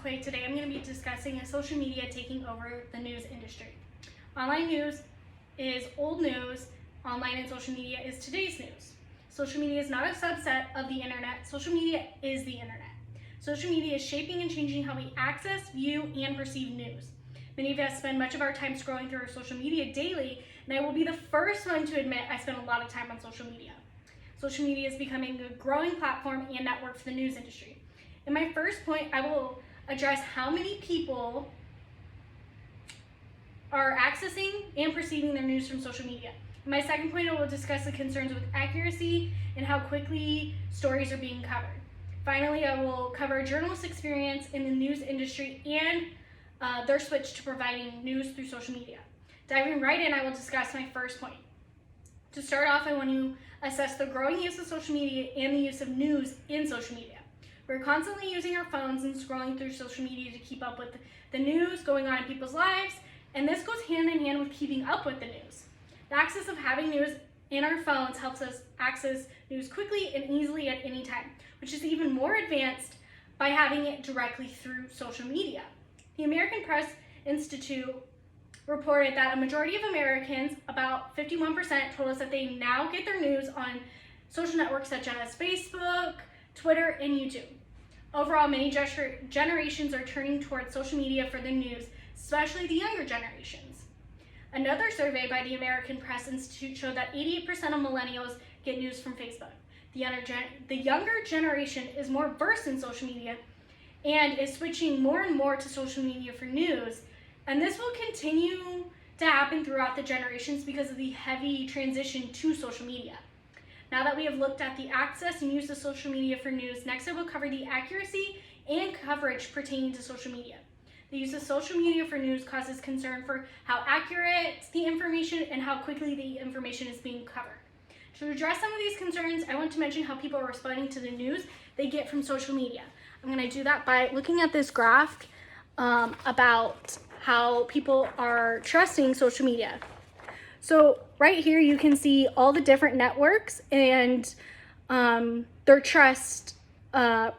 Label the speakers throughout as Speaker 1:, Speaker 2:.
Speaker 1: quick. Today I'm going to be discussing social media taking over the news industry. Online news is old news. Online and social media is today's news. Social media is not a subset of the internet. Social media is the internet. Social media is shaping and changing how we access, view, and perceive news. Many of us spend much of our time scrolling through our social media daily, and I will be the first one to admit I spend a lot of time on social media. Social media is becoming a growing platform and network for the news industry. In my first point, I will address how many people are accessing and perceiving their news from social media. In my second point, I will discuss the concerns with accuracy and how quickly stories are being covered. Finally, I will cover a journalist's experience in the news industry and their switch to providing news through social media. Diving right in, I will discuss my first point. To start off, I want to assess the growing use of social media and the use of news in social media. We're constantly using our phones and scrolling through social media to keep up with the news going on in people's lives, and this goes hand in hand with keeping up with the news. The access of having news in our phones helps us access news quickly and easily at any time, which is even more advanced by having it directly through social media. The American Press Institute reported that a majority of Americans, about 51%, told us that they now get their news on social networks such as Facebook, Twitter, and YouTube. Overall, many generations are turning towards social media for the news, especially the younger generations. Another survey by the American Press Institute showed that 88% of millennials get news from Facebook. The younger generation is more versed in social media and is switching more and more to social media for news, and this will continue to happen throughout the generations because of the heavy transition to social media. Now that we have looked at the access and use of social media for news, next I will cover the accuracy and coverage pertaining to social media. The use of social media for news causes concern for how accurate the information and how quickly the information is being covered. To address some of these concerns, I want to mention how people are responding to the news they get from social media. I'm going to do that by looking at this graph about how people are trusting social media. So right here you can see all the different networks and their trust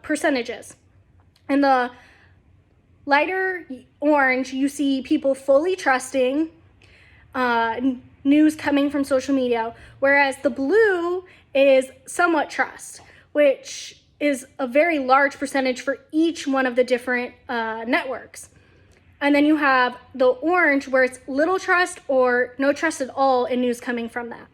Speaker 1: percentages. In the lighter orange, you see people fully trusting news coming from social media, whereas the blue is somewhat trust, which is a very large percentage for each one of the different networks. And then you have the orange where it's little trust or no trust at all in news coming from that.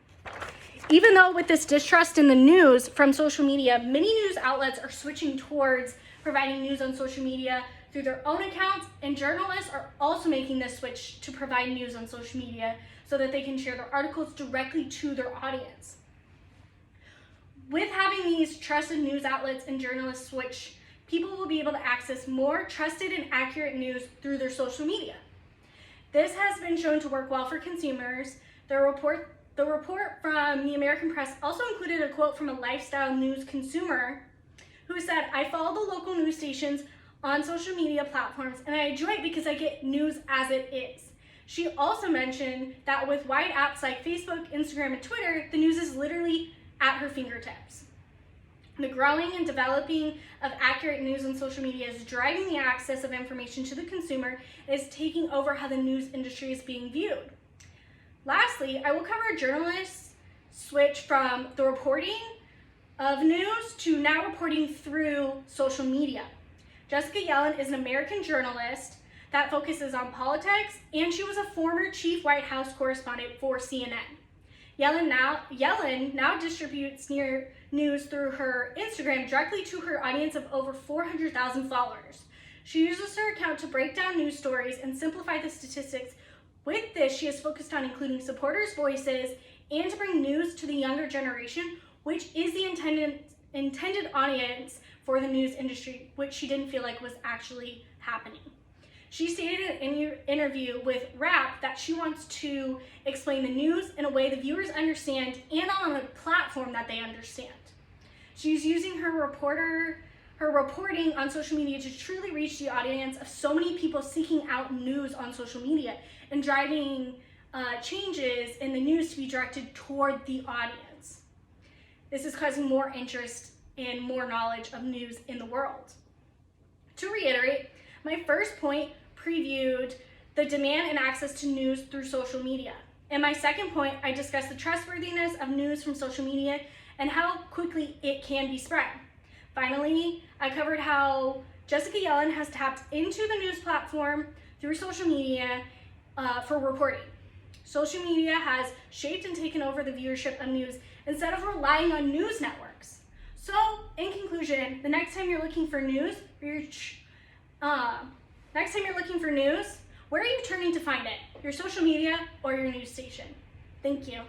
Speaker 1: Even though with this distrust in the news from social media, many news outlets are switching towards providing news on social media through their own accounts, and journalists are also making this switch to provide news on social media so that they can share their articles directly to their audience. With having these trusted news outlets and journalists switch, people will be able to access more trusted and accurate news through their social media. This has been shown to work well for consumers. The report from the American Press also included a quote from a lifestyle news consumer who said, "I follow the local news stations on social media platforms and I enjoy it because I get news as it is." She also mentioned that with wide apps like Facebook, Instagram, and Twitter, the news is literally at her fingertips. The growing and developing of accurate news on social media is driving the access of information to the consumer and is taking over how the news industry is being viewed. Lastly, I will cover a journalist's switch from the reporting of news to now reporting through social media. Jessica Yellen is an American journalist that focuses on politics, and she was a former chief White House correspondent for CNN. Yellen now distributes news through her Instagram directly to her audience of over 400,000 followers. She uses her account to break down news stories and simplify the statistics. With this, she has focused on including supporters' voices and to bring news to the younger generation, which is the intended audience for the news industry, which she didn't feel like was actually happening. She stated in an interview with Rap that she wants to explain the news in a way the viewers understand and on a platform that they understand. She's using her reporting on social media to truly reach the audience of so many people seeking out news on social media and driving changes in the news to be directed toward the audience. This is causing more interest and more knowledge of news in the world. To reiterate, My first point previewed the demand and access to news through social media. In my second point, I discussed the trustworthiness of news from social media and how quickly it can be spread. Finally, I covered how Jessica Yellen has tapped into the news platform through social media for reporting. Social media has shaped and taken over the viewership of news instead of relying on news networks. So, in conclusion, the next time you're looking for news, where are you turning to find it? Your social media or your news station? Thank you.